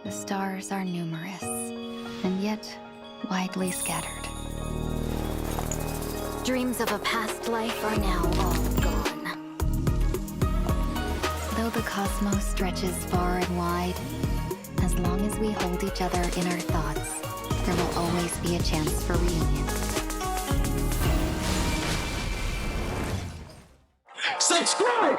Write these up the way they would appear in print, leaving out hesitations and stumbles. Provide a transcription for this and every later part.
The stars are numerous, and yet widely scattered. Dreams of a past life are now all gone. Though the cosmos stretches far and wide, as long as we hold each other in our thoughts, there will always be a chance for reunion. Subscribe!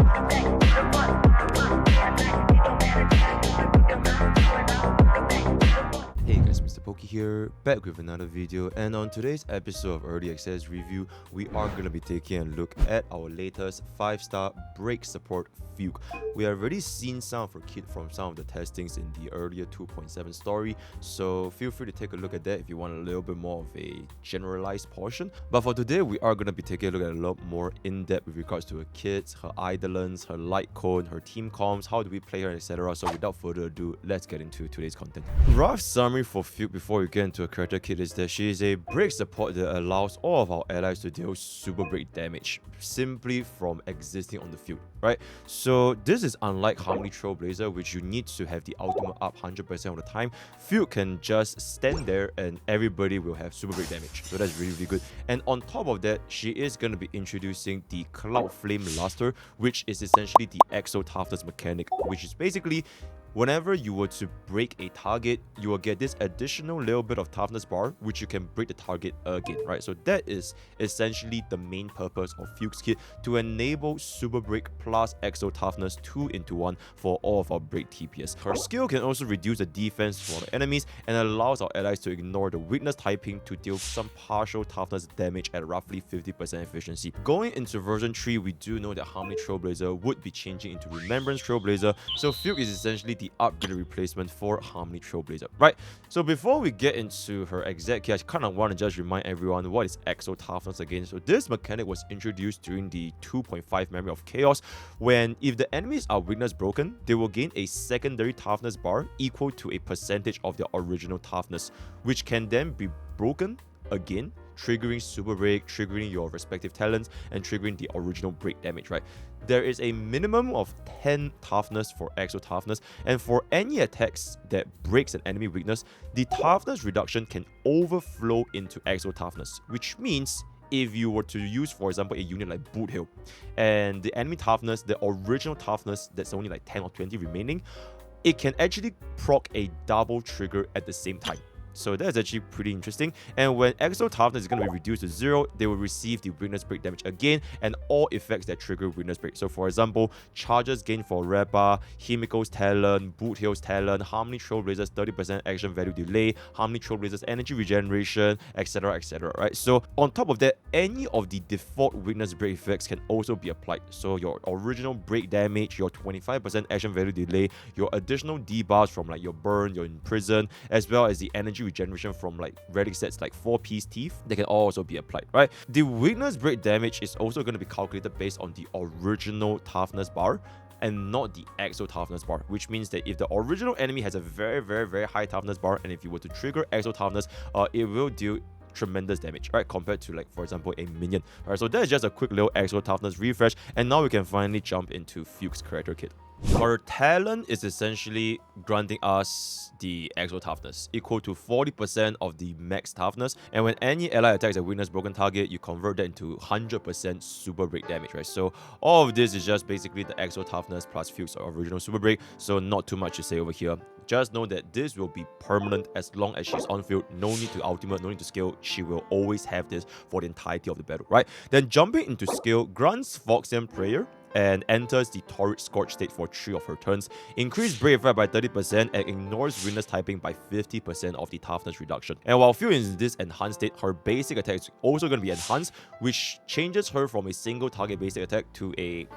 Hey guys, MrPokke here, back with another video, and on today's episode of Early Access Review, we are going to be taking a look at our latest 5-star break support Fugue. We have already seen some of her kit from some of the testings in the earlier 2.7 story, so feel free to take a look at that if you want a little bit more of a generalized portion. But for today, we are going to be taking a look at a lot more in-depth with regards to her kits, her Eidolons, her Lightcone, her team comms, how do we play her, etc. So without further ado, let's get into today's content. Rough summary for Fugue before we get into her character kit is that she is a break support that allows all of our allies to deal super break damage simply from existing on the field, right? So this is unlike Harmony Trailblazer, which you need to have the ultimate up 100% of the time. Fugue can just stand there and everybody will have super break damage, so that's really good. And on top of that, she is going to be introducing the Cloud Flame Luster, which is essentially the Exo Toughness mechanic, which is basically whenever you were to break a target, you will get this additional little bit of toughness bar, which you can break the target again, right? So that is essentially the main purpose of Fugue's kit, to enable super break plus exo toughness 2 into 1 for all of our break DPS. Her skill can also reduce the defense for the enemies and allows our allies to ignore the weakness typing to deal some partial toughness damage at roughly 50% efficiency. Going into version 3, we do know that Harmony Trailblazer would be changing into Remembrance Trailblazer, so Fugue is essentially the upgraded replacement for Harmony Trailblazer, right? So before we get into her exact kit, I kind of want to just remind everyone what is Exo Toughness again. So this mechanic was introduced during the 2.5 Memory of Chaos, when if the enemies are weakness broken, they will gain a secondary toughness bar equal to a percentage of their original toughness, which can then be broken again, triggering super break, triggering your respective talents, and triggering the original break damage, right? There is a minimum of 10 toughness for exo toughness, and for any attacks that breaks an enemy weakness, the toughness reduction can overflow into exo toughness, which means if you were to use, for example, a unit like Boot Hill, and the enemy toughness, the original toughness that's only like 10 or 20 remaining, it can actually proc a double trigger at the same time. So that's actually pretty interesting. And when Exo Toughness is going to be reduced to 0, they will receive the weakness break damage again, and all effects that trigger weakness break. So for example, charges gain for Reba, Himiko's talent, Boot Hill's talent, Harmony Trailblazer's 30% action value delay, Harmony Trailblazer's energy regeneration, etc, right? So on top of that, any of the default weakness break effects can also be applied. So your original break damage, your 25% action value delay, your additional debuffs from like your burn, your imprison, as well as the energy regeneration from like relic sets like 4-piece teeth, they can also be applied, right? The weakness break damage is also going to be calculated based on the original toughness bar and not the exo toughness bar, which means that if the original enemy has a very high toughness bar, and if you were to trigger exo toughness, it will deal tremendous damage, right, compared to like, for example, a minion. All right, so that's just a quick little exo toughness refresh, and now we can finally jump into Fugue's character kit. Her talent is essentially granting us the exo toughness equal to 40% of the max toughness, and when any ally attacks a weakness broken target, you convert that into 100% super break damage, right? So all of this is just basically the exo toughness plus Fugue's original super break, so not too much to say over here. Just know that this will be permanent as long as she's on field. No need to ultimate, no need to scale. She will always have this for the entirety of the battle, right? Then jumping into skill, grants Phoxian Prayer and enters the Torrid Scorch state for 3 of her turns, increase Brave Effect by 30% and ignores weakness typing by 50% of the toughness reduction. And while Fugue is in this enhanced state, her basic attack is also going to be enhanced, which changes her from a single target basic attack to a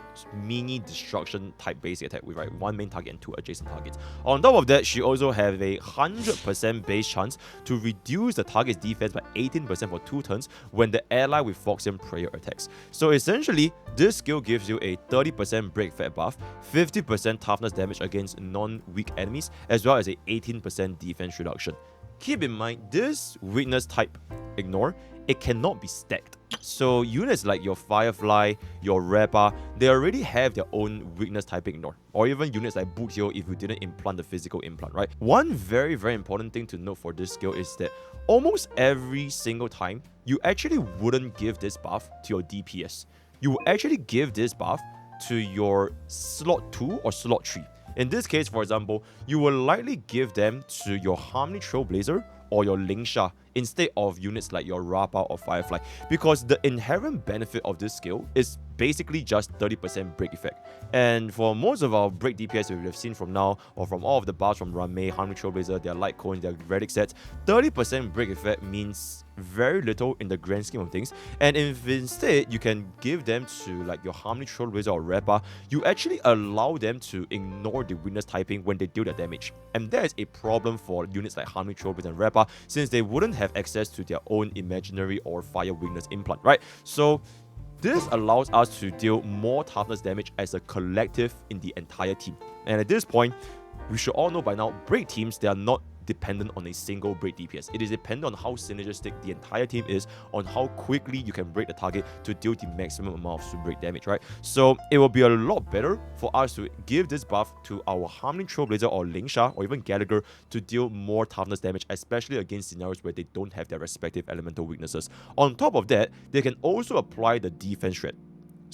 mini destruction type basic attack with like 1 main target and 2 adjacent targets. On top of that, she also has a 100% base chance to reduce the target's defense by 18% for 2 turns when the ally with Phoxian Prayer attacks. So essentially, this skill gives you a 30% break effect buff, 50% toughness damage against non-weak enemies, as well as a 18% defense reduction. Keep in mind, this weakness type, ignore, it cannot be stacked. So units like your Firefly, your Repa, they already have their own weakness typing ignore. Or even units like Boot Heal if you didn't implant the physical implant, right? One very, very important thing to note for this skill is that almost every single time, you actually wouldn't give this buff to your DPS. You will actually give this buff to your slot 2 or slot 3. In this case, for example, you will likely give them to your Harmony Trailblazer or your Lingsha instead of units like your Rapa or Firefly, because the inherent benefit of this skill is basically just 30% break effect. And for most of our break DPS that we have seen from now, or from all of the buffs from Ranmei, Harmony Trailblazer, their Lightcone, their Relic sets, 30% break effect means very little in the grand scheme of things. And if instead you can give them to like your Harmony Trailblazer or Repa, you actually allow them to ignore the weakness typing when they deal their damage. And that is a problem for units like Harmony Trailblazer and Repa, since they wouldn't have access to their own imaginary or fire weakness implant, right? So this allows us to deal more toughness damage as a collective in the entire team. And at this point, we should all know by now, break teams, they are not dependent on a single break DPS. It is dependent on how synergistic the entire team is, on how quickly you can break the target to deal the maximum amount of super break damage, right? So it will be a lot better for us to give this buff to our Harmony Trailblazer or Lingsha or even Gallagher to deal more toughness damage, especially against scenarios where they don't have their respective elemental weaknesses. On top of that, they can also apply the defense rate.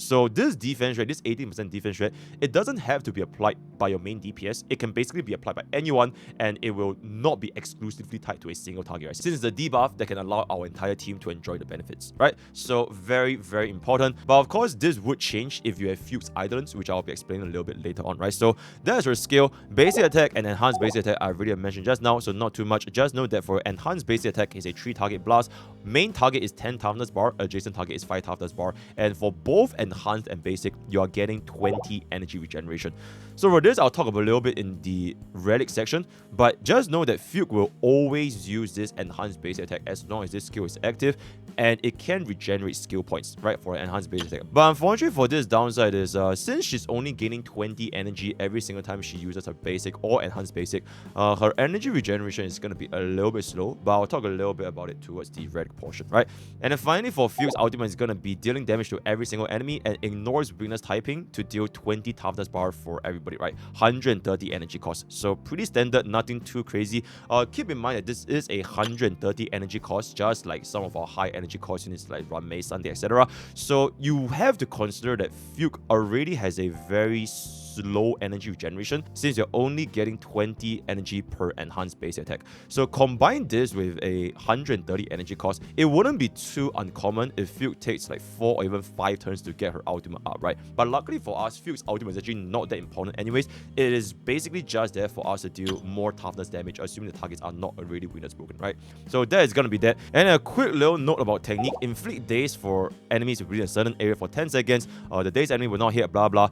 So this defense rate, this 18% defense rate, it doesn't have to be applied by your main DPS. It can basically be applied by anyone, and it will not be exclusively tied to a single target, right? Since it's a debuff that can allow our entire team to enjoy the benefits, right? So very, very important. But of course, this would change if you have Fugue's Eidolons, which I'll be explaining a little bit later on, right? So that's your skill. Basic attack and enhanced basic attack I've already mentioned just now, so not too much. Just note that for enhanced basic attack is a 3-target blast. Main target is 10 toughness bar, adjacent target is 5 toughness bar, and for both enhanced and basic, you are getting 20 energy regeneration. So for this, I'll talk about a little bit in the Relic section, but just know that Fugue will always use this enhanced basic attack as long as this skill is active, and it can regenerate skill points, right, for an enhanced basic attack. But unfortunately for this downside is, since she's only gaining 20 energy every single time she uses her basic or enhanced basic, her energy regeneration is going to be a little bit slow, but I'll talk a little bit about it towards the Relic portion, right? And then finally for Fugue's ultimate is going to be dealing damage to every single enemy and ignores weakness typing to deal 20 toughness bar for everybody, right? 130 energy cost. So pretty standard, nothing too crazy. Keep in mind that this is a 130 energy cost, just like some of our high energy cost units like Ranmei, Sunday, etc. So you have to consider that Fugue already has a very slow energy regeneration since you're only getting 20 energy per enhanced base attack. So combine this with a 130 energy cost, it wouldn't be too uncommon if Fugue takes like 4 or even 5 turns to get her ultimate up, right? But luckily for us, Fugue's ultimate is actually not that important anyways. It is basically just there for us to deal more toughness damage, assuming the targets are not already weakness broken, right? So that is gonna be that. And a quick little note about technique: inflict daze for enemies within a certain area for 10 seconds. The daze enemy will not hit, blah blah.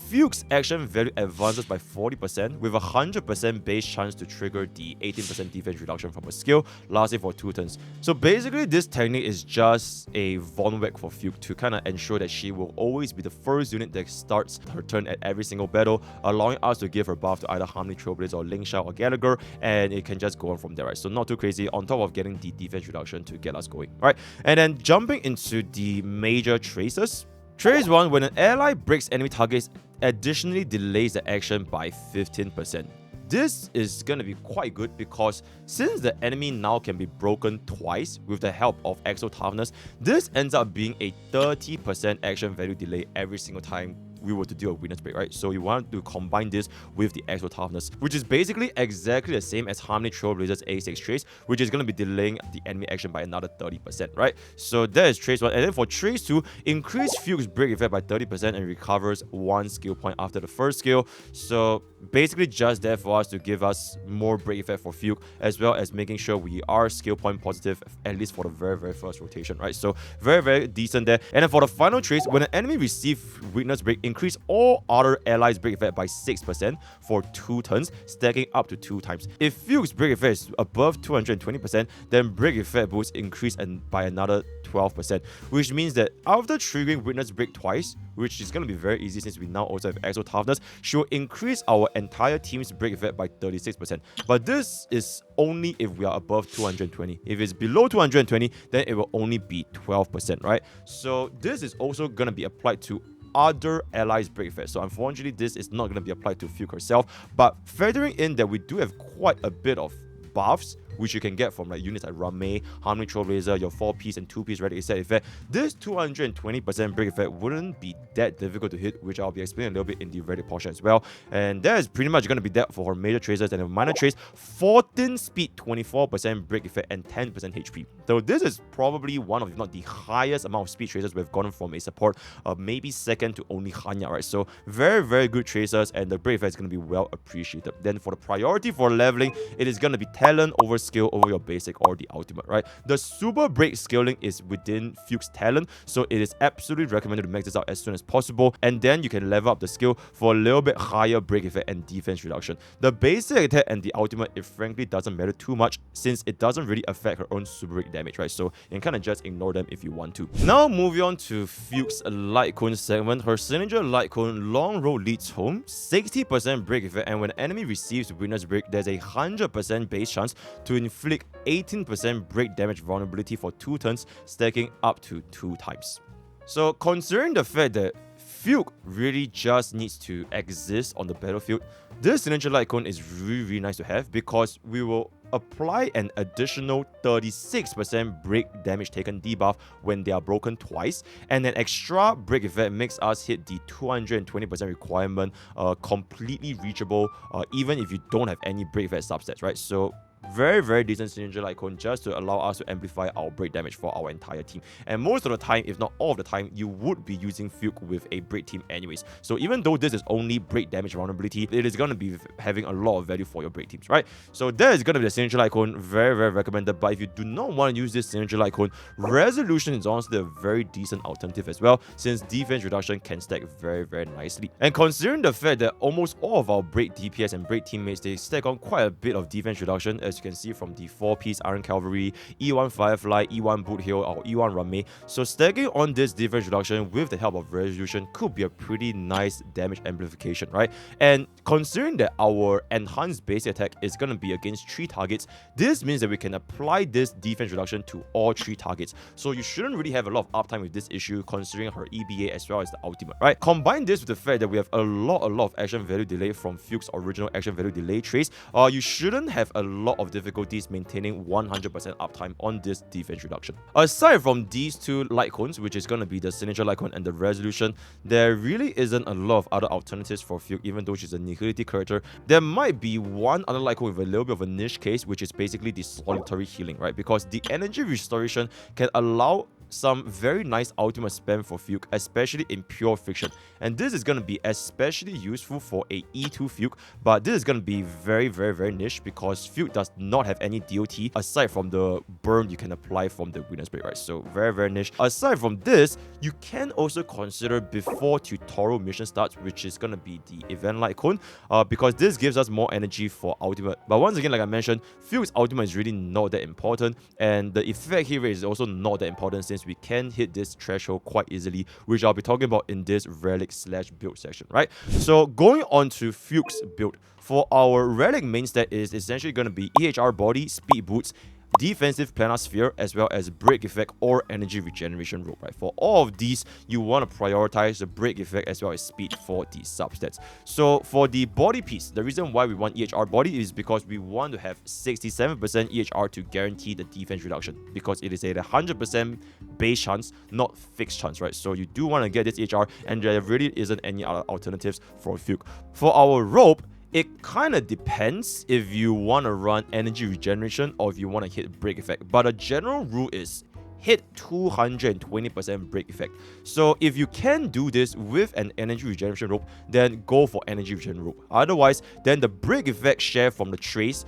Fugue's action value advances by 40% with a 100% base chance to trigger the 18% defense reduction from a skill, lasting for 2 turns. So basically, this technique is just a Von Weg for Fugue to kind of ensure that she will always be the first unit that starts her turn at every single battle, allowing us to give her buff to either Harmony Trailblazer or Lingsha or Gallagher, and it can just go on from there, right? So not too crazy, on top of getting the defense reduction to get us going, right? And then jumping into the major traces. Trace 1, when an ally breaks enemy targets, additionally delays the action by 15%. This is going to be quite good because since the enemy now can be broken twice with the help of Exo Toughness, this ends up being a 30% action value delay every single time we were to do a weakness break, right? So you want to combine this with the Exo Toughness, which is basically exactly the same as Harmony Trailblazer's A6 Trace, which is going to be delaying the enemy action by another 30%, right? So that is Trace 1. And then for Trace 2, increase Fugue's break effect by 30% and recovers 1 skill point after the first skill. So basically just there for us to give us more break effect for Fugue, as well as making sure we are skill point positive, at least for the very, very first rotation, right? So very, very decent there. And then for the final Trace, when an enemy receives weakness break, increase all other allies' break effect by 6% for 2 turns, stacking up to 2 times. If Fugue's break effect is above 220%, then break effect boost increase by another 12%, which means that after triggering Witness Break twice, which is going to be very easy since we now also have Exo Toughness, should increase our entire team's break effect by 36%. But this is only if we are above 220. If it's below 220, then it will only be 12%, right? So this is also going to be applied to other allies' break effect. So unfortunately, this is not going to be applied to Fugue herself. But factoring in that we do have quite a bit of buffs, which you can get from like units like Rame, Harmony Trailblazer, your 4-piece and 2-piece Relic set effect, this 220% break effect wouldn't be that difficult to hit, which I'll be explaining a little bit in the Relic portion as well. And that is pretty much going to be that for her major tracers and her minor trace. 14 speed, 24% break effect, and 10% HP. So this is probably one of, if not the highest amount of speed tracers we've gotten from a support, maybe second to only Hanya, right? So very, very good tracers, and the break effect is going to be well appreciated. Then for the priority for leveling, it is going to be talent over skill over your basic or the ultimate, right? The super break scaling is within Fugue's talent, so it is absolutely recommended to max this out as soon as possible, and then you can level up the skill for a little bit higher break effect and defense reduction. The basic attack and the ultimate, it frankly doesn't matter too much since it doesn't really affect her own super break damage, right? So you can kind of just ignore them if you want to. Now moving on to Fugue's Lightcone segment. Her signature Lightcone long road leads home, 60% break effect, and when an enemy receives Witness Break, there's a 100% base chance to inflict 18% break damage vulnerability for 2 turns, stacking up to 2 times. So considering the fact that Fugue really just needs to exist on the battlefield, this signature Lightcone is really nice to have because we will apply an additional 36% break damage taken debuff when they are broken twice, and an extra break effect makes us hit the 220% requirement completely reachable, even if you don't have any break effect substats, right? So very, very decent signature Lightcone just to allow us to amplify our break damage for our entire team. And most of the time, if not all of the time, you would be using Fugue with a break team anyways. So even though this is only break damage vulnerability, it is going to be having a lot of value for your break teams, right? So that is going to be the signature Lightcone, very, very recommended. But if you do not want to use this signature Lightcone, Resolution is honestly a very decent alternative as well, since defense reduction can stack very, very nicely. And considering the fact that almost all of our break DPS and break teammates, they stack on quite a bit of defense reduction, as you can see from the 4-piece Iron Cavalry, E1 Firefly, E1 Boot Hill, or E1 Rame. So stacking on this defense reduction with the help of Resolution could be a pretty nice damage amplification, right? And considering that our enhanced base attack is going to be against 3 targets, this means that we can apply this defense reduction to all 3 targets. So you shouldn't really have a lot of uptime with this issue considering her EBA as well as the ultimate, right? Combine this with the fact that we have a lot of action value delay from Fugue's original action value delay trace, you shouldn't have a lot of difficulties maintaining 100% uptime on this defense reduction. Aside from these 2 Lightcones, which is going to be the signature Lightcone and the Resolution, there really isn't a lot of other alternatives for Fugue, even though she's a Nihility character. There might be one other Lightcone with a little bit of a niche case, which is basically the solitary healing, right? Because the energy restoration can allow some very nice ultimate spam for Fugue, especially in pure friction. And this is going to be especially useful for a E2 Fugue, but this is going to be very, very, very niche because Fugue does not have any DOT aside from the burn you can apply from the Witness Break, right? So very, very niche. Aside from this, you can also consider before tutorial mission starts, which is going to be the event Lightcone, because this gives us more energy for ultimate. But once again, like I mentioned, Fugue's ultimate is really not that important, and the effect here is also not that important since we can hit this threshold quite easily, which I'll be talking about in this relic / build section, right? So going on to Fugue's build, for our relic main stat is essentially going to be EHR body, speed boots, defensive planar sphere, as well as break effect or energy regeneration rope, right? For all of these, you want to prioritize the break effect as well as speed for the substats. So for the body piece, the reason why we want EHR body is because we want to have 67% EHR to guarantee the defense reduction, because it is a 100% base chance, not fixed chance, right? So you do want to get this EHR, and there really isn't any other alternatives for Fugue. For our rope, it kind of depends if you want to run energy regeneration or if you want to hit break effect. But a general rule is hit 220% break effect. So if you can do this with an energy regeneration rope, then go for energy regeneration rope. Otherwise, then the break effect share from the trace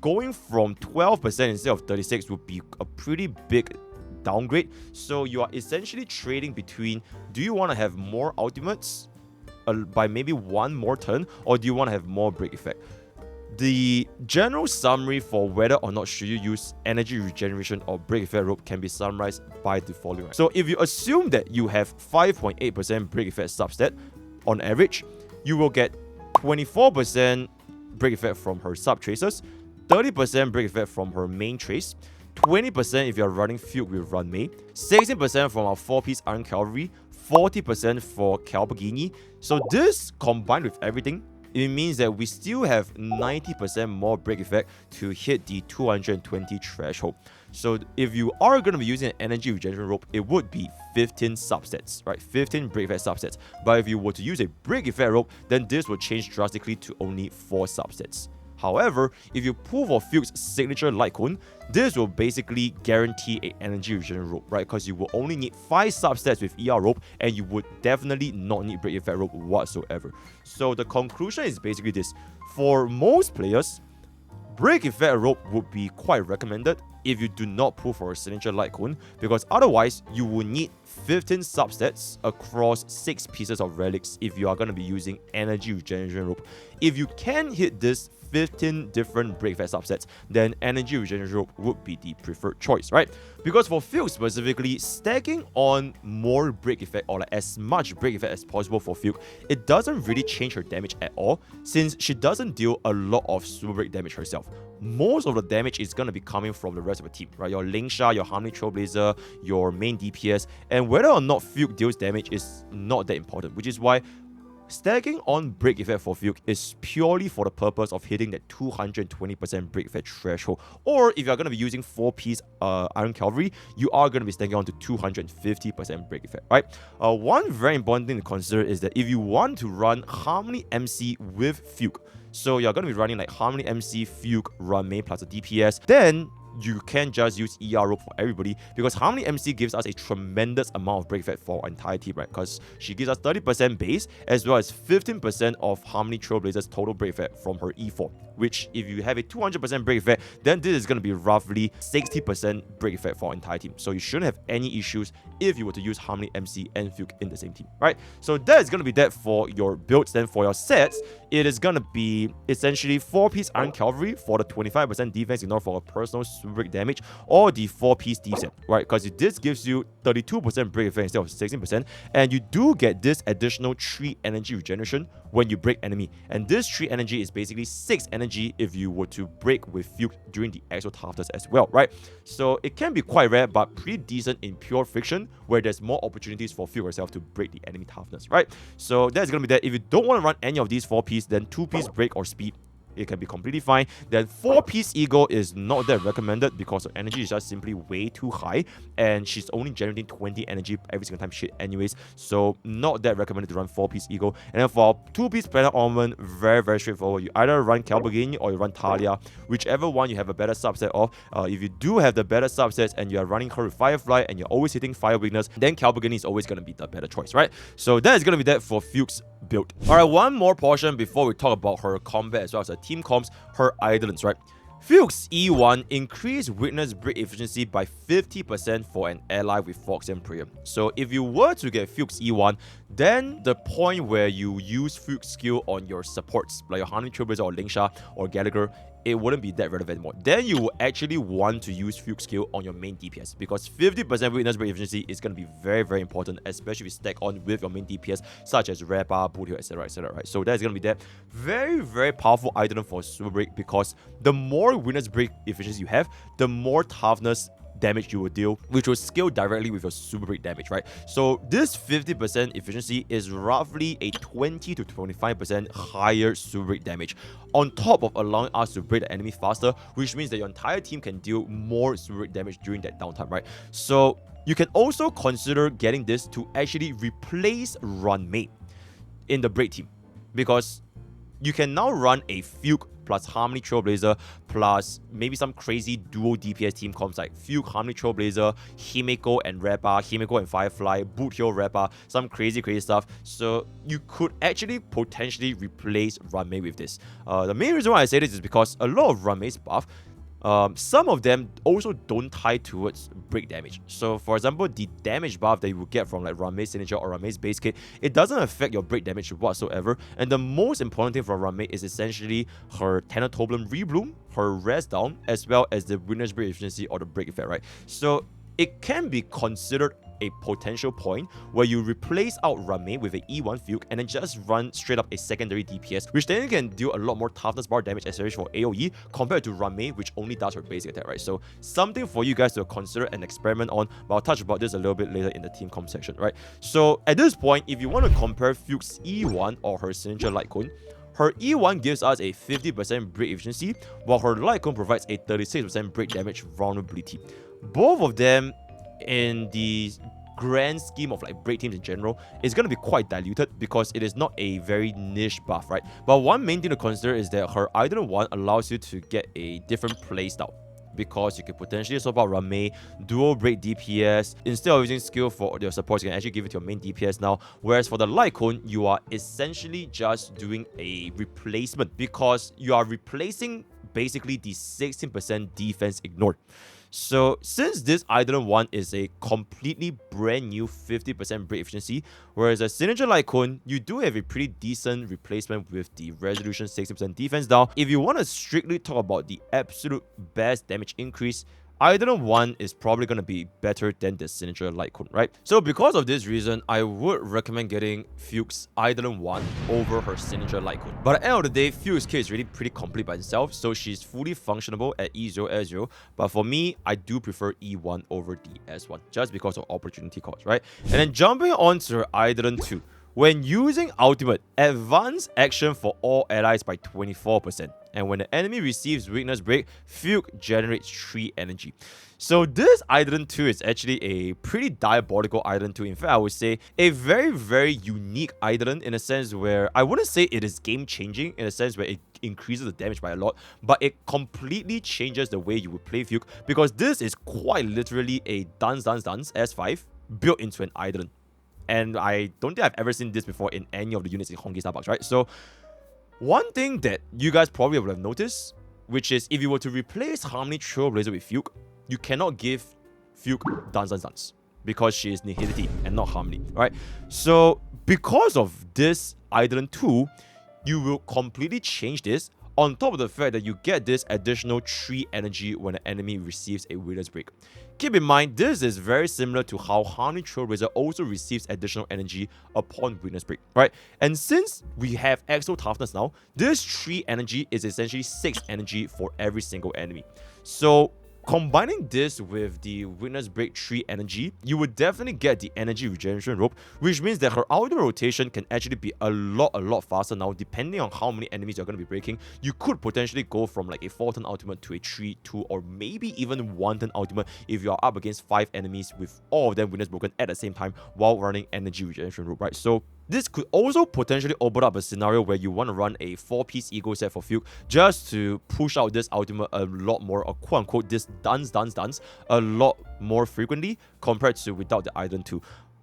going from 12% instead of 36% would be a pretty big downgrade. So you are essentially trading between, do you want to have more ultimates by maybe 1 more turn, or do you want to have more break effect? the general summary for whether or not should you use energy regeneration or break effect rope can be summarized by the following. So if you assume that you have 5.8% break effect substat on average, you will get 24% break effect from her sub traces, 30% break effect from her main trace, 20% if you're running Fugue with Run May, 16% from our 4-piece Iron Cavalry, 40% for Calpagini. So this combined with everything, it means that we still have 90% more break effect to hit the 220 threshold. So if you are going to be using an energy regeneration rope, it would be 15 subsets, right? 15 break effect subsets. But if you were to use a break effect rope, then this will change drastically to only 4 subsets. However, if you pull for Fugue's signature Lightcone, this will basically guarantee an energy regeneration rope, right? Because you will only need 5 subsets with ER rope, and you would definitely not need break effect rope whatsoever. So the conclusion is basically this: for most players, break effect rope would be quite recommended if you do not pull for a signature Lightcone, because otherwise you will need 15 subsets across 6 pieces of relics if you are going to be using energy regeneration rope. If you can hit this 15 different break effect subsets, then energy regeneration rope would be the preferred choice, right? Because for Fugue specifically, stacking on more break effect, or like as much break effect as possible for Fugue, it doesn't really change her damage at all, since she doesn't deal a lot of super break damage herself. Most of the damage is going to be coming from the rest of the team, right? Your Lingsha, your Harmony Trailblazer, your main DPS, and whether or not Fugue deals damage is not that important, which is why stacking on break effect for Fugue is purely for the purpose of hitting that 220% break effect threshold. Or if you're going to be using 4-piece Iron Cavalry, you are going to be stacking on to 250% break effect, right? One very important thing to consider is that if you want to run Harmony MC with Fugue, so you're going to be running like Harmony MC, Fugue, Run Main plus a DPS, then you can just use ER rope for everybody, because Harmony MC gives us a tremendous amount of break effect for our entire team, right? Because she gives us 30% base as well as 15% of Harmony Trailblazer's total break effect from her E4, which if you have a 200% break effect, then this is going to be roughly 60% break effect for our entire team. So you shouldn't have any issues if you were to use Harmony MC and Fugue in the same team, right? So that is going to be that for your builds. Then for your sets, it is going to be essentially 4-piece Iron Cavalry for the 25% defense in order for a personal super break damage, or the 4-piece D set, right? Because this gives you 32% break effect instead of 16%, and you do get this additional 3 energy regeneration when you break enemy. And this 3 energy is basically 6 energy if you were to break with Fugue during the exo toughness as well, right? So it can be quite rare, but pretty decent in pure friction, where there's more opportunities for Fugue herself to break the enemy toughness, right? So that's going to be that. If you don't want to run any of these 4-piece, then 2-piece break or speed, it can be completely fine. Then 4-piece Eagle is not that recommended because her energy is just simply way too high, and she's only generating 20 energy every single time she hit anyways, so not that recommended to run 4-piece Eagle. And then for 2-piece Planet Ornament, very, very straightforward. You either run Calpagini or you run Talia, whichever one you have a better subset of. If you do have the better subsets and you are running her with Firefly and you're always hitting Fire Weakness, then Calpagini is always going to be the better choice, right? So that is going to be that for Fugue's build. Alright, one more portion before we talk about her combat as well as her team comps, her Eidolons, right? Fugue's E1 increased witness break efficiency by 50% for an ally with Fox and Prayer. So if you were to get Fugue's E1, then the point where you use Fugue's skill on your supports, like your Harmony Trailblazer or Lingsha or Gallagher, it wouldn't be that relevant anymore. Then you will actually want to use Fugue's skill on your main DPS, because 50% witness break efficiency is going to be very, very important, especially if you stack on with your main DPS, such as Repa, Boothill, etc, right? So that's going to be that. Very, very powerful Eidolon for Super Break, because the more witness break efficiency you have, the more toughness damage you will deal, which will scale directly with your super break damage, right? So this 50% efficiency is roughly a 20 to 25% higher super break damage, on top of allowing us to break the enemy faster, which means that your entire team can deal more super break damage during that downtime, right? So you can also consider getting this to actually replace Run Mate in the break team, because you can now run a Fugue plus Harmony Trailblazer plus maybe some crazy duo DPS team comps like Fugue, Harmony Trailblazer, Himeko and Repa, Himeko and Firefly, Boothill, Repa, some crazy stuff. So you could actually potentially replace Run Mate with this. The main reason why I say this is because a lot of Run Mate's buff some of them also don't tie towards break damage. So for example, the damage buff that you will get from like Ranmei's signature or Ranmei's base kit, it doesn't affect your break damage whatsoever. And the most important thing for Ranmei is essentially her Thanatoblum Rebloom, her rest down, as well as the Witness Break efficiency or the break effect, right? So it can be considered a potential point where you replace out Ranmei with an E1 Fugue and then just run straight up a secondary DPS, which then can do a lot more toughness bar damage, especially for AoE, compared to Ranmei, which only does her basic attack, right? So something for you guys to consider and experiment on, but I'll touch about this a little bit later in the team comp section, right? So at this point, if you want to compare Fugue's E1 or her signature Lightcone, her E1 gives us a 50% break efficiency, while her Lightcone provides a 36% break damage vulnerability. Both of them, in the grand scheme of like break teams in general, is going to be quite diluted because it is not a very niche buff, right? But one main thing to consider is that her Eidolon 1 allows you to get a different playstyle, because you can potentially swap out Ranmei, dual break DPS. Instead of using skill for your supports, you can actually give it to your main DPS now. Whereas for the Lightcone, you are essentially just doing a replacement, because you are replacing basically the 16% defense ignored. So since this Eidolon 1 is a completely brand new 50% break efficiency, whereas a signature Lightcone, you do have a pretty decent replacement with the resolution 60% defense down. If you want to strictly talk about the absolute best damage increase, Eidolon 1 is probably going to be better than the signature Lightcone, right? So because of this reason, I would recommend getting Fugue's Eidolon 1 over her signature Lightcone. But at the end of the day, Fugue's kit is really pretty complete by itself, so she's fully functionable at E0, S0. But for me, I do prefer E1 over the S1, just because of opportunity cost, right? And then jumping on to her Eidolon 2. When using ultimate, advance action for all allies by 24%. And when the enemy receives weakness break, Fugue generates 3 energy. So this Eidolon 2 is actually a pretty diabolical Eidolon 2. In fact, I would say a very, very unique Eidolon, in a sense where I wouldn't say it is game-changing, in a sense where it increases the damage by a lot, but it completely changes the way you would play Fugue, because this is quite literally a dance S5 built into an Eidolon. And I don't think I've ever seen this before in any of the units in Honkai Starbucks, right? So one thing that you guys probably would have noticed, which is if you were to replace Harmony Trailblazer with Fugue, you cannot give Fugue Dance, because she is Nihility and not Harmony, right? So because of this Eidolon 2, you will completely change this, on top of the fact that you get this additional 3 energy when an enemy receives a Witness Break. Keep in mind, this is very similar to how Harmony Trailblazer also receives additional energy upon Witness Break, right? And since we have Exo Toughness now, this 3 energy is essentially 6 energy for every single enemy. So combining this with the Witness Break 3 energy, you would definitely get the energy regeneration rope, which means that her auto rotation can actually be a lot faster now, depending on how many enemies you're going to be breaking. You could potentially go from like a 4-turn ultimate to a 3-2 or maybe even 1-turn ultimate if you are up against 5 enemies with all of them Witness broken at the same time while running energy regeneration rope, right? So this could also potentially open up a scenario where you want to run a 4-piece ego set for Fugue just to push out this ultimate a lot more, or quote-unquote this dance a lot more frequently compared to without the Eidolon 2.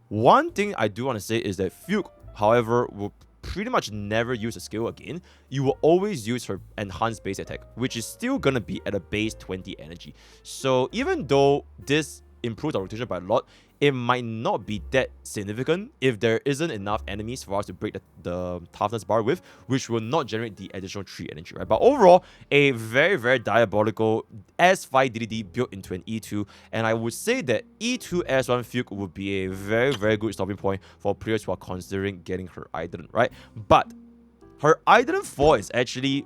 One thing I do want to say is that Fugue, however, will pretty much never use a skill again. You will always use her enhanced base attack, which is still going to be at a base 20 energy. So even though this improves our rotation by a lot, it might not be that significant if there isn't enough enemies for us to break the toughness bar with, which will not generate the additional 3 energy, right? But overall, a very, very diabolical S5 DDD built into an E2, and I would say that E2 S1 Fugue would be a very, very good stopping point for players who are considering getting her Eidolon, right? But her Eidolon 4 is actually,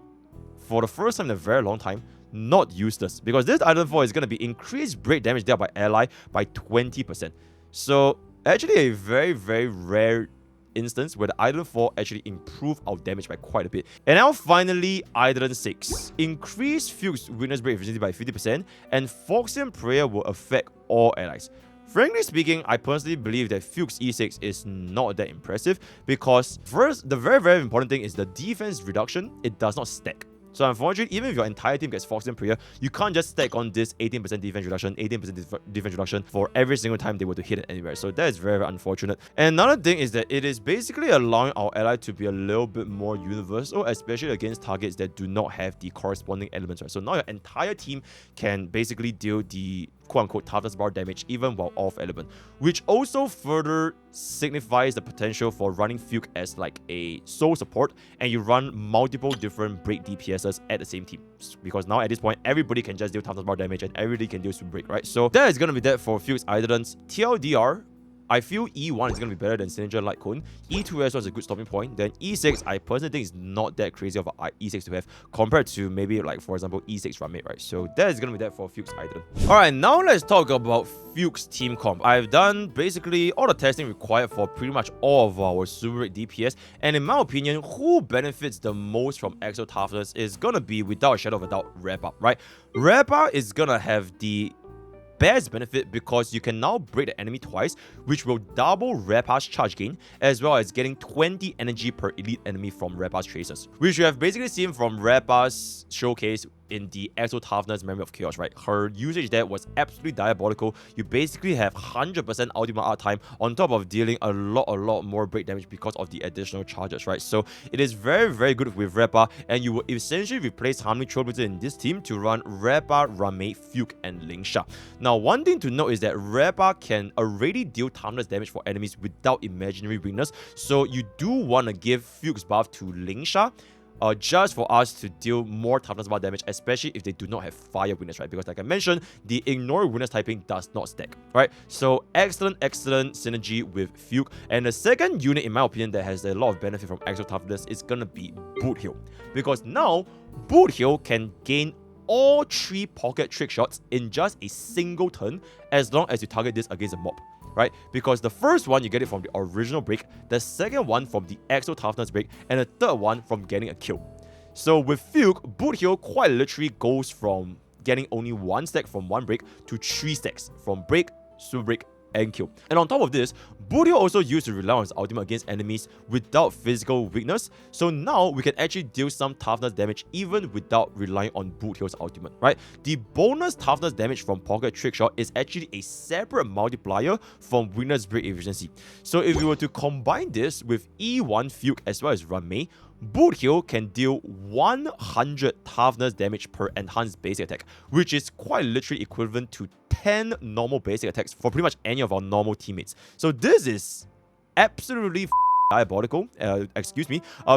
for the first time in a very long time, not useless, because this Eidolon 4 is going to be increased break damage dealt by ally by 20%. So actually a very, very rare instance where the Eidolon 4 actually improve our damage by quite a bit. And now finally, Eidolon 6. Increase Fugue's Witness Break efficiency by 50%, and Phoxian Prayer will affect all allies. Frankly speaking, I personally believe that Fugue's E6 is not that impressive, because first, the very, very important thing is the defense reduction. It does not stack. So unfortunately, even if your entire team gets Fox in prayer, you can't just stack on this 18% defense reduction, 18% defense reduction for every single time they were to hit it anywhere. So that is very, very unfortunate. And another thing is that it is basically allowing our ally to be a little bit more universal, especially against targets that do not have the corresponding elements, right? So now your entire team can basically deal the quote-unquote toughness bar damage even while off element, which also further signifies the potential for running Fugue as like a sole support, and you run multiple different break DPSs at the same team, because now at this point everybody can just deal toughness bar damage and everybody can deal super break, right? So that is gonna be that for Fugue's Eidolons. TLDR, I feel E1 is going to be better than Signature Lightcone. E2 as well is a good stopping point. Then E6, I personally think is not that crazy of an E6 to have compared to maybe like, for example, E6 Ramate, right? So that is going to be that for Fugue's Eidolon. Alright, now let's talk about Fugue's team comp. I've done basically all the testing required for pretty much all of our Superbreak DPS, and in my opinion, who benefits the most from Exo Toughness is going to be, without a shadow of a doubt, Wrap Up, right? Wrap Up is going to have the best benefit because you can now break the enemy twice, which will double Repa's charge gain, as well as getting 20 energy per elite enemy from Repa's traces, which you have basically seen from Repa's showcase in the Exo Toughness Memory of Chaos, right? Her usage there was absolutely diabolical. You basically have 100% ultimate art time on top of dealing a lot more break damage because of the additional charges, right? So it is very, very good with Repa, and you will essentially replace Harmony Trailblazer in this team to run Repa, Ramate, Fugue, and Lingsha. Now, one thing to note is that Repa can already deal toughness damage for enemies without imaginary weakness, so you do want to give Fugue's buff to Lingsha, just for us to deal more toughness bar damage, especially if they do not have fire weakness, right? Because like I mentioned, the ignore weakness typing does not stack, right? So excellent synergy with Fugue. And the second unit, in my opinion, that has a lot of benefit from Exo Toughness is gonna be Boot Heal, because now Boot Heal can gain all 3 pocket trick shots in just a single turn, as long as you target this against a mob, right? Because the first one, you get it from the original break, the second one from the Exo Toughness break, and the third one from getting a kill. So with Fugue, Boot Heal quite literally goes from getting only 1 stack from 1 break to 3 stacks from break, super break, and kill. And on top of this, Boot Heal also used to rely on his ultimate against enemies without physical weakness, so now we can actually deal some toughness damage even without relying on Boot Heal's ultimate, right? The bonus toughness damage from Pocket Trick Shot is actually a separate multiplier from weakness break efficiency. So if we were to combine this with E1 Fugue as well as Ramate, Boot Heal can deal 100 toughness damage per enhanced basic attack, which is quite literally equivalent to 10 normal basic attacks for pretty much any of our normal teammates. So this is absolutely diabolical,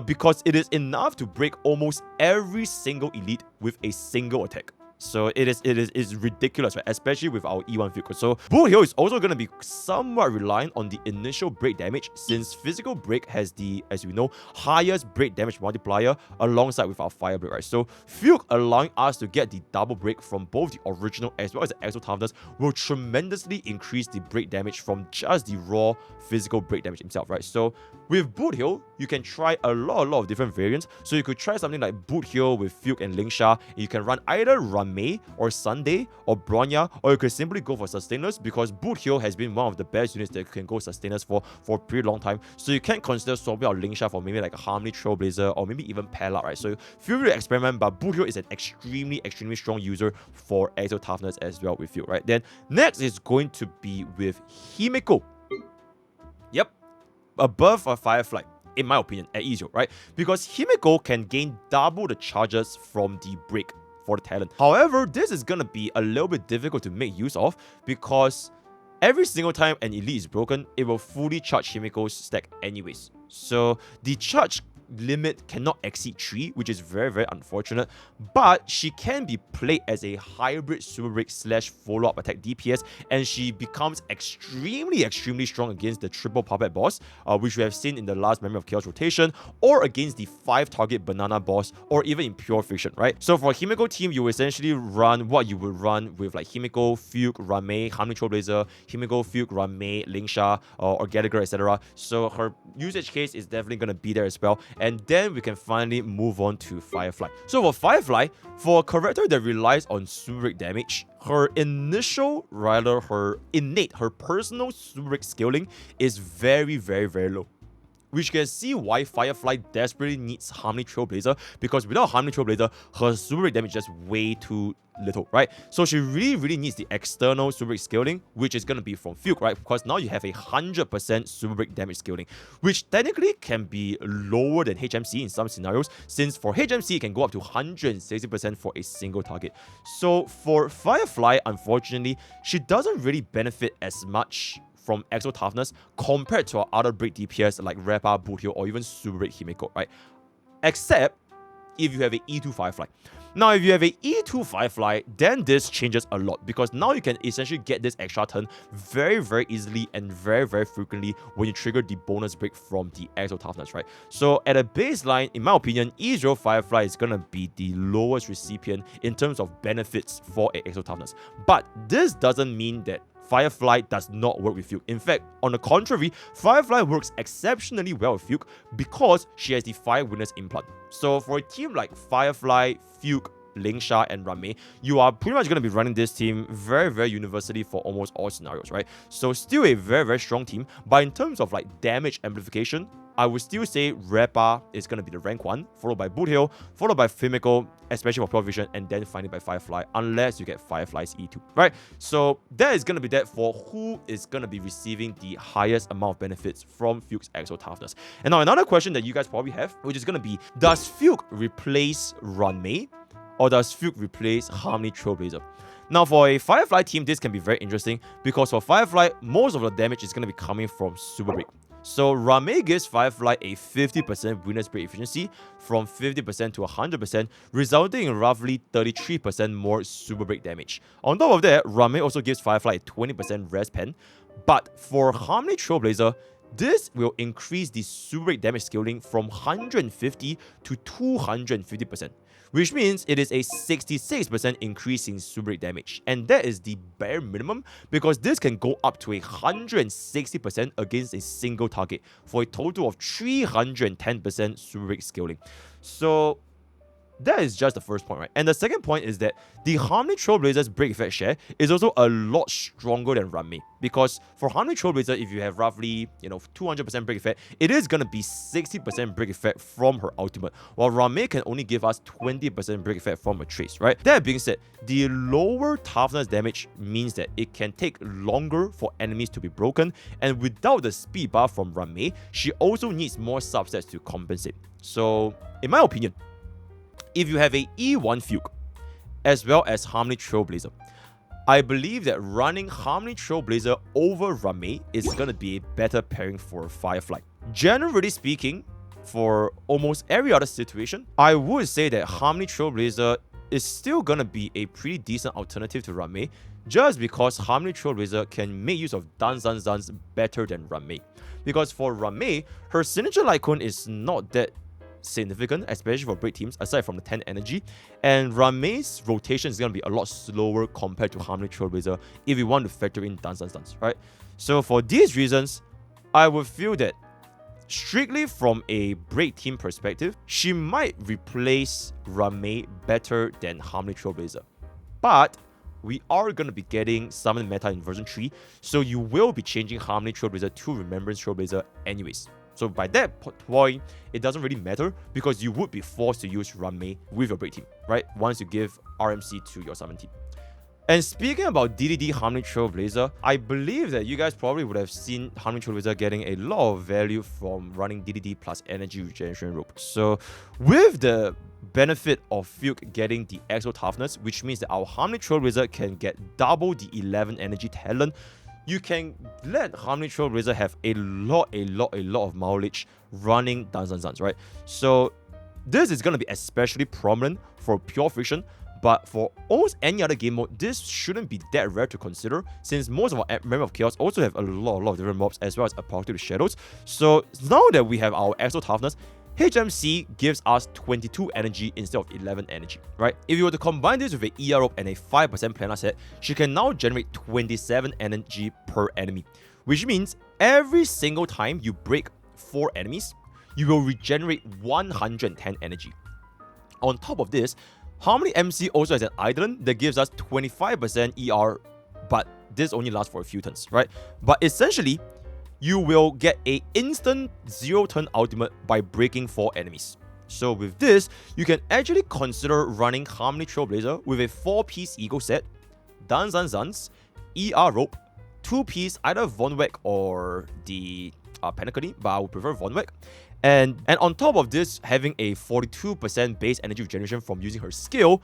because it is enough to break almost every single elite with a single attack. So it is ridiculous, right? Especially with our E1 Fugue. So Boot Heal is also going to be somewhat reliant on the initial break damage, since physical break has the, as we know, highest break damage multiplier alongside with our fire break, right? So Fugue allowing us to get the double break from both the original as well as the Exo Toughness will tremendously increase the break damage from just the raw physical break damage himself, right? So with Boot Heal, you can try a lot of different variants. So you could try something like Boot Heal with Fugue and Lingsha. You can run either Ramate or Sunday or Bronya, or you could simply go for Sustainless, because Boot Heal has been one of the best units that can go Sustainless for a pretty long time. So you can consider swapping out Lingsha for maybe like a Harmony Trailblazer or maybe even Pella, right? So feel free to experiment, but Boot Heal is an extremely strong user for Exo Toughness as well with Fugue, right? Then next is going to be with Himeko. Yep, above a Firefly, in my opinion, at Ezio, right? Because Himeko can gain double the charges from the break for the talent. However, this is gonna be a little bit difficult to make use of, because every single time an elite is broken, it will fully charge Himeko's stack anyways. So the charge limit cannot exceed 3, which is very unfortunate, but she can be played as a hybrid super break / follow-up attack DPS, and she becomes extremely strong against the triple puppet boss, which we have seen in the last Memory of Chaos rotation, or against the 5 target banana boss, or even in pure fiction, right? So for Himeko team, you essentially run what you would run with like Himeko, Fugue, Ramate, Harmony Trailblazer, Himeko, Fugue, Ramate, Lingsha, or Gallagher, etc. So her usage case is definitely going to be there as well. And then we can finally move on to Firefly. So for Firefly, for a character that relies on super break damage, her initial, rather her innate, her personal super break scaling is very low. which can see why Firefly desperately needs Harmony Trailblazer, because without Harmony Trailblazer, her super break damage is just way too little, right? So she really needs the external super break scaling, which is going to be from Fugue, right? Because now you have 100% super break damage scaling, which technically can be lower than HMC in some scenarios, since for HMC it can go up to 160% for a single target. So for Firefly, unfortunately, she doesn't really benefit as much from Exo Toughness compared to our other break DPS like Repa, Boothill, or even Super Break Himeko, right? Except if you have a E2 Firefly. Now, if you have a E2 Firefly, then this changes a lot, because now you can essentially get this extra turn very easily and very frequently when you trigger the bonus break from the Exo Toughness, right? So at a baseline, in my opinion, E0 Firefly is gonna be the lowest recipient in terms of benefits for a Exo Toughness. But this doesn't mean that Firefly does not work with Fugue. In fact, on the contrary, Firefly works exceptionally well with Fugue because she has the Fire Witness implant. So for a team like Firefly, Fugue, Lingsha, and Ranmei, you are pretty much going to be running this team very universally for almost all scenarios, right? So still a very strong team, but in terms of like damage amplification, I would still say Repa is going to be the rank 1, followed by Boothill, followed by Himeko, especially for Pure Vision, and then finally by Firefly, unless you get Firefly's E2, right? So that is going to be that for who is going to be receiving the highest amount of benefits from Fugue's Exo Toughness. And now another question that you guys probably have, which is going to be, does Fugue replace Ranmei, or does Fugue replace Harmony Trailblazer? Now, for a Firefly team, this can be very interesting, because for Firefly, most of the damage is going to be coming from Super Break. So Ranmei gives Firefly a 50% witness break efficiency from 50% to 100%, resulting in roughly 33% more super break damage. On top of that, Ranmei also gives Firefly a 20% rest pen, but for Harmony Trailblazer, this will increase the super break damage scaling from 150 to 250%. Which means it is a 66% increase in super break damage, and that is the bare minimum, because this can go up to 160% against a single target for a total of 310% super break scaling. So that is just the first point, right? And the second point is that the Harmony Trailblazer's break effect share is also a lot stronger than Ranmei, because for Harmony Trailblazer, if you have roughly 200% break effect, it is gonna be 60% break effect from her ultimate, while Ranmei can only give us 20% break effect from a trace, right? That being said, the lower toughness damage means that it can take longer for enemies to be broken, and without the speed buff from Ranmei, she also needs more subsets to compensate. So in my opinion, if you have a E1 Fugue, as well as Harmony Trailblazer, I believe that running Harmony Trailblazer over Ranmei is going to be a better pairing for Firefly. Generally speaking, for almost every other situation, I would say that Harmony Trailblazer is still going to be a pretty decent alternative to Ranmei, just because Harmony Trailblazer can make use of Duns better than Ranmei. Because for Ranmei, her signature Lightcone is not that significant, especially for break teams, aside from the 10 energy, and Ranmei's rotation is going to be a lot slower compared to Harmony Trailblazer if we want to factor in Duns, right? So for these reasons, I would feel that strictly from a break team perspective, she might replace Ranmei better than Harmony Trailblazer. But we are going to be getting Summon Meta in version 3, so you will be changing Harmony Trailblazer to Remembrance Trailblazer anyways. So by that point, it doesn't really matter, because you would be forced to use Ranmei with your break team, right? Once you give RMC to your summon team. And speaking about DDD Harmony Trailblazer, I believe that you guys probably would have seen Harmony Trailblazer getting a lot of value from running DDD plus energy regeneration rope. So with the benefit of Fugue getting the Exo Toughness, which means that our Harmony Trailblazer can get double the 11 energy talent, you can let Harmony Trailblazer have a lot of mileage running Duns, right? So this is going to be especially prominent for Pure Friction, but for almost any other game mode, this shouldn't be that rare to consider, since most of our Memory of Chaos also have a lot of different mobs, as well as Apokke to the Shadows. So now that we have our Exo Toughness, HMC gives us 22 energy instead of 11 energy, right? If you were to combine this with an ER rope and a 5% planar set, she can now generate 27 energy per enemy, which means every single time you break 4 enemies, you will regenerate 110 energy. On top of this, Harmony MC also has an Eidolon that gives us 25% ER, but this only lasts for a few turns, right? But essentially, you will get a instant 0-turn ultimate by breaking 4 enemies. So with this, you can actually consider running Harmony Trailblazer with a 4-piece Ego set, Danzanzans, ER Rope, 2-piece either Von Weg or the Penacony, but I would prefer Von Weg. And on top of this, having a 42% base energy regeneration from using her skill,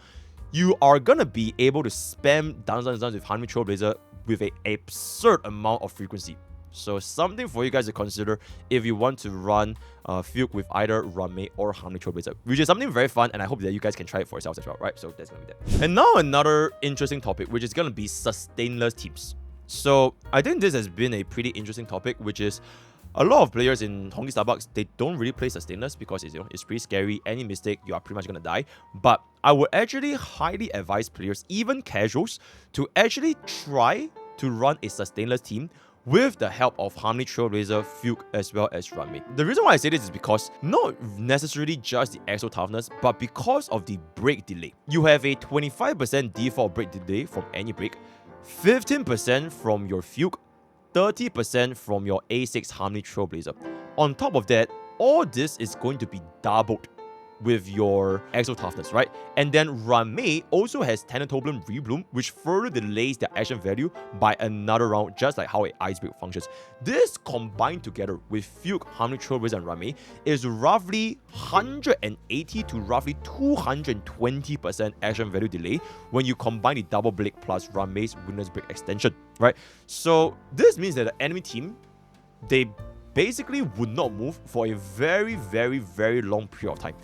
you are gonna be able to spam Danzanzans with Harmony Trailblazer with an absurd amount of frequency. So something for you guys to consider if you want to run Fugue with either Rame or Harmony Trailblazer, which is something very fun, and I hope that you guys can try it for yourselves as well, right? So that's gonna be that. And now another interesting topic, which is gonna be Sustainless Teams. So I think this has been a pretty interesting topic, which is a lot of players in Honkai Starbucks, they don't really play Sustainless because it's pretty scary. Any mistake, you are pretty much gonna die. But I would actually highly advise players, even casuals, to actually try to run a Sustainless team with the help of Harmony Trailblazer, Fugue, as well as Rame. The reason why I say this is because not necessarily just the exo toughness, but because of the break delay. You have a 25% default break delay from any break, 15% from your Fugue, 30% from your A6 Harmony Trailblazer. On top of that, all this is going to be doubled with your exo toughness, right? And then Rame also has Thanatoblum Rebloom, which further delays their action value by another round, just like how an Ice Break functions. This combined together with Fugue, Harmony Trailblazer, and Rame is roughly 180 to roughly 220% action value delay when you combine the Double Blade plus Rame's Winner's Break extension, right? So this means that the enemy team, they basically would not move for a very, very, very long period of time.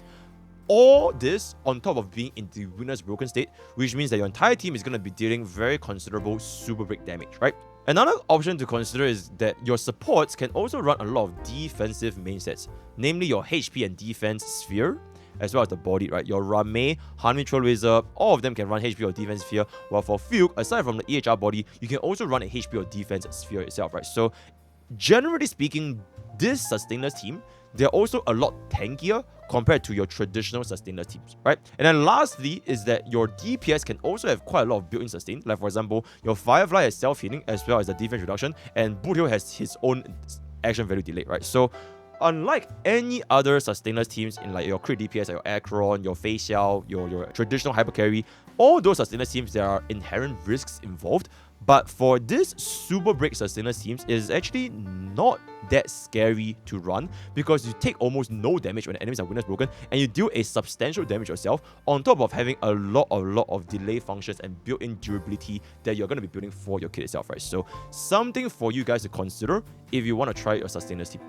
All this on top of being in the winner's broken state, which means that your entire team is going to be dealing very considerable super break damage, right? Another option to consider is that your supports can also run a lot of defensive main sets, namely your HP and defense sphere, as well as the body, right? Your Rame, Harmony Trailblazer, all of them can run HP or defense sphere, while for Fugue, aside from the EHR body, you can also run a HP or defense sphere itself, right? So generally speaking, this Sustainless team, they're also a lot tankier compared to your traditional Sustainless teams, right? And then lastly is that your DPS can also have quite a lot of built-in sustain. Like for example, your Firefly has self-healing as well as the defense reduction, and Boothill has his own action value delay, right? So unlike any other Sustainless teams in like your crit DPS, like your Acheron, your Facial, your traditional hyper carry, all those Sustainless teams, there are inherent risks involved. But for this Super Break Sustainless teams, it is actually not that scary to run because you take almost no damage when the enemies are winners broken, and you deal a substantial damage yourself on top of having a lot of delay functions and built-in durability that you're going to be building for your kit itself, right? So something for you guys to consider if you want to try your Sustainless team.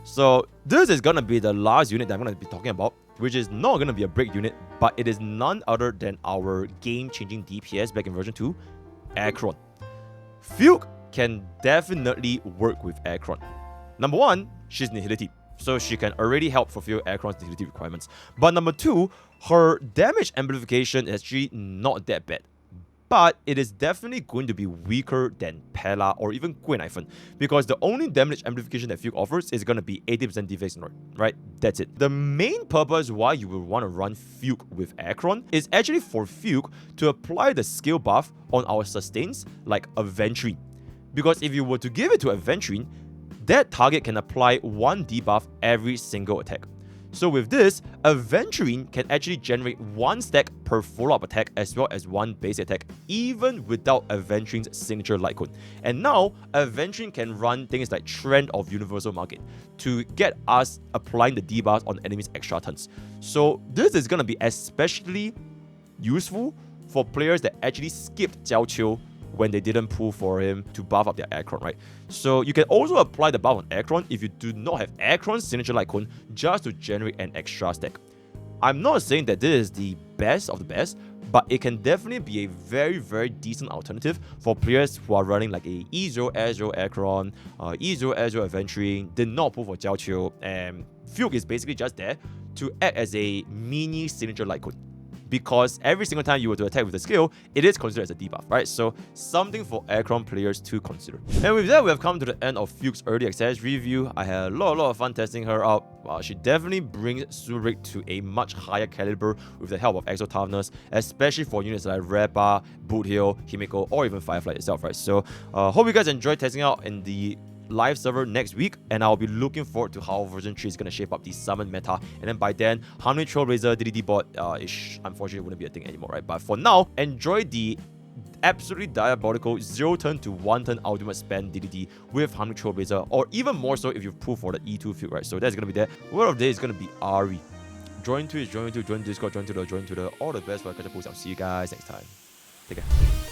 So this is going to be the last unit that I'm going to be talking about, which is not going to be a break unit, but it is none other than our game-changing DPS back in version 2, Acheron. Fugue can definitely work with Acheron. Number one, she's Nihility, so she can already help fulfill Acheron's Nihility requirements. But number two, her damage amplification is actually not that bad. But it is definitely going to be weaker than Pella or even Gwen-Iphon, because the only damage amplification that Fugue offers is going to be 80% defense ignore, right? That's it. The main purpose why you will want to run Fugue with Acheron is actually for Fugue to apply the skill buff on our sustains like Aventurine. Because if you were to give it to Aventurine, that target can apply one debuff every single attack. So with this, Aventurine can actually generate one stack per follow-up attack as well as one base attack, even without Aventurine's signature Lightcone. And now, Aventurine can run things like Trend of Universal Market to get us applying the debuffs on enemies' extra turns. So this is going to be especially useful for players that actually skipped Jiao Qiu when they didn't pull for him to buff up their Acheron, right? So you can also apply the buff on Acheron if you do not have Acheron's signature Lightcone just to generate an extra stack. I'm not saying that this is the best of the best, but it can definitely be a very, very decent alternative for players who are running like a E0 Azure Acheron, E0 Azure Aventurine, did not pull for Jiao Qiu, and Fugue is basically just there to act as a mini signature Lightcone. Because every single time you were to attack with the skill, it is considered as a debuff, right? So something for Acheron players to consider. And with that, we have come to the end of Fugue's early access review. I had a lot of fun testing her out. She definitely brings Superbreak to a much higher caliber with the help of exo toughness, especially for units like Repa, Boothill, Himeko, or even Firefly itself, right? So hope you guys enjoyed testing out in the live server next week, and I'll be looking forward to how version 3 is going to shape up the summon meta. And then by then, how many Trailblazer DDD bot unfortunately wouldn't be a thing anymore, right? But for now, enjoy the absolutely diabolical 0 turn to 1 turn ultimate spam DDD with Harmonic Trailblazer, or even more so if you pull for the E2 Fugue, right? So that's going to be there. Word of the day is going to be Ari. Join Twitch, join Discord, join Twitter, all the best for the catch up posts. I'll see you guys next time. Take care.